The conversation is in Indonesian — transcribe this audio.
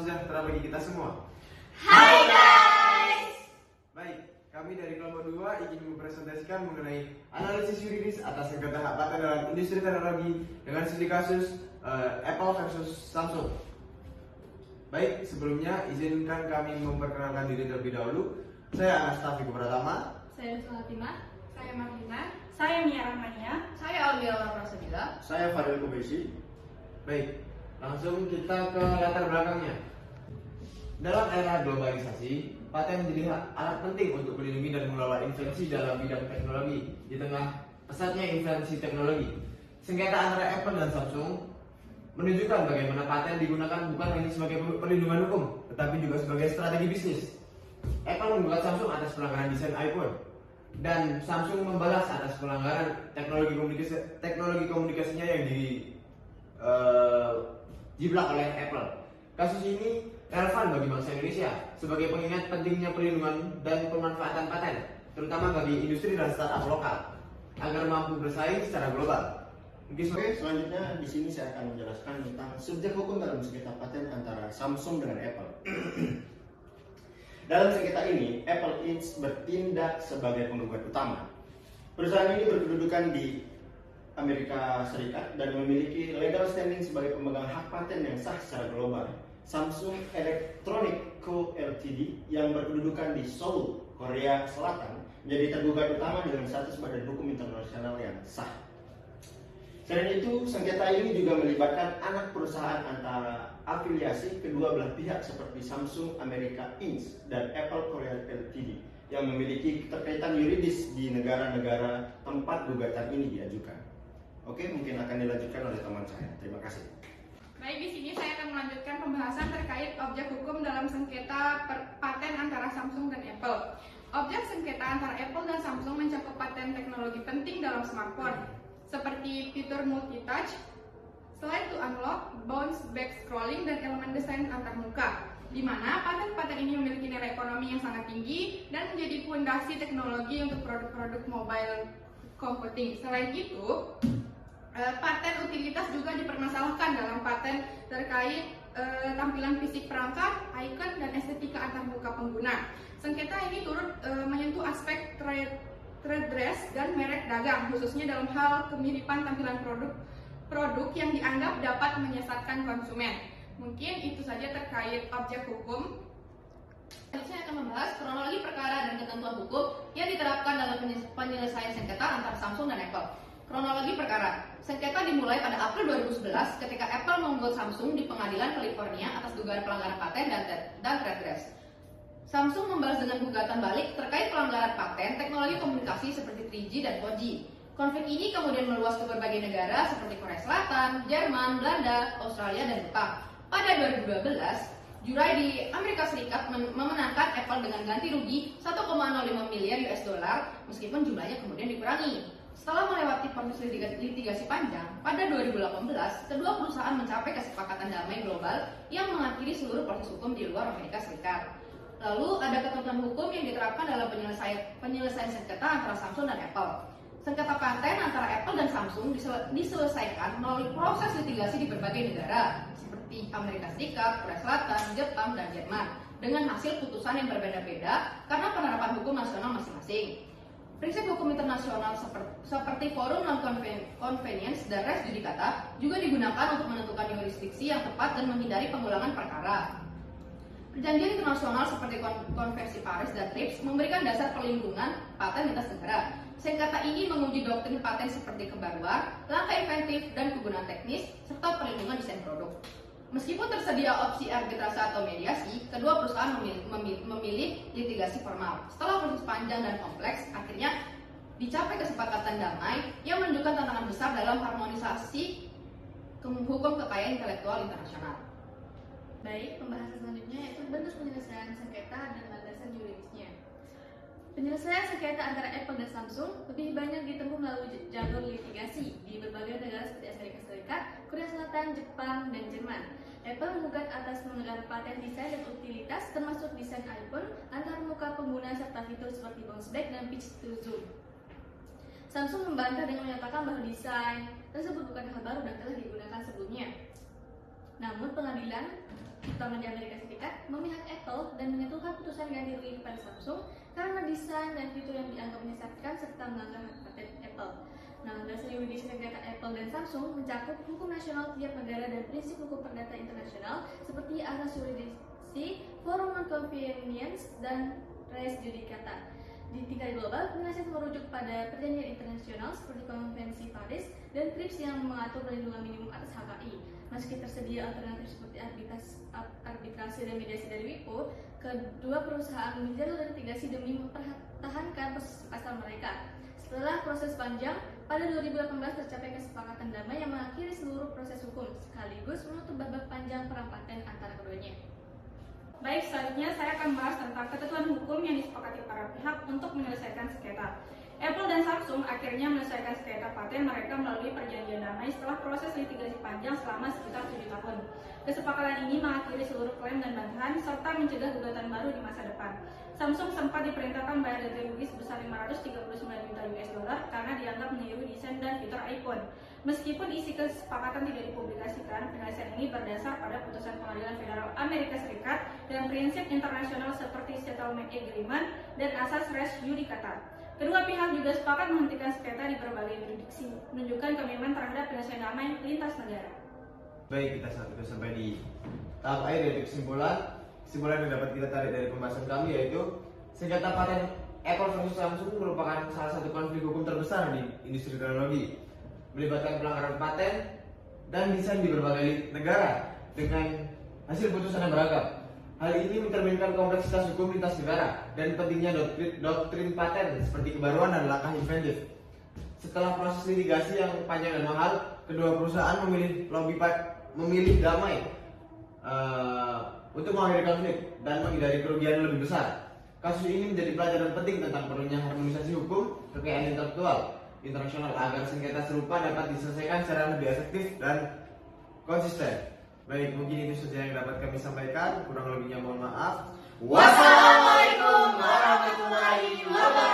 sejahtera bagi kita semua. Hai guys! Baik, kami dari kelompok 2 ingin mempresentasikan mengenai analisis yuridis atas sengketa hak paten dalam industri teknologi dengan studi kasus Apple versus Samsung. Baik, sebelumnya izinkan kami memperkenalkan diri terlebih dahulu. Saya Anastasia Pratama. Saya Fatimah. Saya Marlina. Saya Mia Rahmania. Saya Albiela Prasetya. Saya Fadil Kubesi. Baik, langsung kita ke latar belakangnya. Dalam era globalisasi, paten menjadi alat penting untuk melindungi dan mengelola invensi dalam bidang teknologi. Di tengah pesatnya invensi teknologi, sengketa antara Apple dan Samsung menunjukkan bagaimana paten digunakan bukan hanya sebagai perlindungan hukum, tetapi juga sebagai strategi bisnis. Apple menggugat Samsung atas pelanggaran desain iPhone, dan Samsung membalas atas pelanggaran teknologi komunikasinya yang jiplak oleh Apple. Kasus ini relevan bagi bangsa Indonesia sebagai pengingat pentingnya perlindungan dan pemanfaatan paten, terutama bagi industri dan startup lokal, agar mampu bersaing secara global. Oke, selanjutnya di sini saya akan menjelaskan tentang subjek hukum dalam sengketa paten antara Samsung dengan Apple. Dalam sengketa ini, Apple Inc. bertindak sebagai penggugat utama. Perusahaan ini berkedudukan di Amerika Serikat dan memiliki legal standing sebagai pemegang hak paten yang sah secara global. Samsung Electronic Co. Ltd. yang berkedudukan di Seoul, Korea Selatan, menjadi tergugat utama dengan status badan hukum internasional yang sah. Selain itu, sengketa ini juga melibatkan anak perusahaan antara afiliasi kedua belah pihak seperti Samsung America Inc. dan Apple Korea Ltd. yang memiliki keterkaitan yuridis di negara-negara tempat gugatan ini diajukan. Oke, mungkin akan dilanjutkan oleh teman saya. Terima kasih. Baik, di sini saya akan melanjutkan pembahasan terkait objek hukum dalam sengketa paten antara Samsung dan Apple. Objek sengketa antara Apple dan Samsung mencakup paten teknologi penting dalam smartphone, seperti fitur multitouch, slide to unlock, bounce back scrolling, dan elemen desain antarmuka, di mana paten-paten ini memiliki nilai ekonomi yang sangat tinggi dan menjadi fondasi teknologi untuk produk-produk mobile computing. Selain itu, paten utilitas juga dipermasalahkan dalam paten terkait tampilan fisik perangkat, icon, dan estetika antarmuka pengguna. Sengketa ini turut menyentuh aspek trade dress dan merek dagang, khususnya dalam hal kemiripan tampilan produk yang dianggap dapat menyesatkan konsumen. Mungkin itu saja terkait objek hukum. Saya akan membahas kronologi perkara dan ketentuan hukum yang diterapkan dalam penyelesaian sengketa antara Samsung dan Apple. Kronologi perkara. Sengketa dimulai pada April 2011 ketika Apple menggugat Samsung di pengadilan California atas dugaan pelanggaran paten dan trade dress. Samsung membalas dengan gugatan balik terkait pelanggaran paten teknologi komunikasi seperti 3G dan 4G. Konflik ini kemudian meluas ke berbagai negara seperti Korea Selatan, Jerman, Belanda, Australia, dan Jepang. Pada 2012, jurai di Amerika Serikat memenangkan Apple dengan ganti rugi 1,05 miliar US dollar, meskipun jumlahnya kemudian dikurangi. Setelah melewati proses litigasi panjang, pada 2018, kedua perusahaan mencapai kesepakatan damai global yang mengakhiri seluruh proses hukum di luar Amerika Serikat. Lalu ada ketentuan hukum yang diterapkan dalam penyelesaian sengketa antara Samsung dan Apple. Sengketa paten antara Apple dan Samsung diselesaikan melalui proses litigasi di berbagai negara, seperti Amerika Serikat, Korea Selatan, Jepang, dan Jerman, dengan hasil putusan yang berbeda-beda karena penerapan hukum nasional masing-masing. Prinsip hukum internasional seperti forum non-convenience dan res judicata juga digunakan untuk menentukan yurisdiksi yang tepat dan menghindari pengulangan perkara. Perjanjian internasional seperti Konvensi Paris dan TRIPS memberikan dasar perlindungan paten lintas negara. Sengketa ini menguji doktrin paten seperti kebaruan, langkah inventif, dan kegunaan teknis, serta perlindungan desain produk. Meskipun tersedia opsi arbitrase atau mediasi, kedua perusahaan memilih litigasi formal. Setelah proses panjang dan kompleks, akhirnya dicapai kesepakatan damai yang menunjukkan tantangan besar dalam harmonisasi hukum kekayaan intelektual internasional. Baik, pembahasan selanjutnya yaitu bentuk penyelesaian sengketa dan landasan yuridisnya. Penyelesaian sengketa antara Apple dan Samsung lebih banyak ditempuh melalui jalur litigasi di berbagai negara seperti Amerika Serikat, Korea Selatan, Jepang, dan Jerman. Apple menggugat atas pelanggaran paten desain dan utilitas termasuk desain iPhone, antarmuka pengguna serta fitur seperti bounce back dan pitch to zoom. Samsung membantah dengan menyatakan bahwa desain tersebut bukan hal baru dan telah digunakan sebelumnya. Namun pengadilan, terutama di Amerika Serikat, memihak Apple dan menjatuhkan putusan ganti rugi kepada Samsung karena desain dan fitur yang dianggap menyesatkan serta melanggar hak paten Apple. Nah, landasan yuridis sengketa Apple dan Samsung mencakup hukum nasional tiap negara dan prinsip hukum perdata internasional seperti asas yuridiksi, forum non-convenience, dan res judicata. Di tingkat global, penyelesaian merujuk pada perjanjian internasional seperti Konvensi Paris dan TRIPS yang mengatur perlindungan minimum atas HKI. Meski tersedia alternatif seperti arbitrasi dan mediasi dari WIPO, kedua perusahaan menjalur litigasi demi mempertahankan posisi pasar mereka. Setelah proses panjang, pada 2018 tercapai kesepakatan damai yang mengakhiri seluruh proses hukum, sekaligus menutup babak panjang perang paten antara keduanya. Baik, selanjutnya saya akan bahas tentang ketentuan hukum yang disepakati para pihak untuk menyelesaikan sengketa. Apple dan Samsung akhirnya menyelesaikan sengketa paten mereka melalui perjanjian damai setelah proses litigasi panjang selama sekitar 7 tahun. Kesepakatan ini mengakhiri seluruh klaim dan bantahan serta mencegah gugatan baru di masa depan. Samsung sempat diperintahkan bayar ganti rugi sebesar 539 juta US$ karena dianggap meniru desain dan fitur iPhone. Meskipun isi kesepakatan tidak dipublikasikan, penyelesaian ini berdasar pada putusan Pengadilan Federal Amerika Serikat dan prinsip internasional seperti Settlement Agreement dan asas res judicata. Kedua pihak juga sepakat menghentikan sengketa di berbagai yurisdiksi, menunjukkan komitmen terhadap penyelesaian damai lintas negara. Baik, kita sudah sampai di tahap akhir dari kesimpulan. Kesimpulan yang dapat kita tarik dari pembahasan kami yaitu sengketa paten Apple versus Samsung merupakan salah satu konflik hukum terbesar di industri teknologi, melibatkan pelanggaran paten dan desain di berbagai negara dengan hasil putusan yang beragam. Hal ini mencerminkan kompleksitas hukum lintas negara dan pentingnya doktrin paten seperti kebaruan dan langkah inventif. Setelah proses litigasi yang panjang dan mahal, kedua perusahaan memilih damai untuk mengakhiri konflik dan menghindari kerugian lebih besar. Kasus ini menjadi pelajaran penting tentang perlunya harmonisasi hukum kekayaan intelektual internasional agar sengketa serupa dapat diselesaikan secara lebih efektif dan konsisten. Baik, mungkin itu saja yang dapat kami sampaikan. Kurang lebihnya mohon maaf. Wassalamualaikum warahmatullahi wabarakatuh.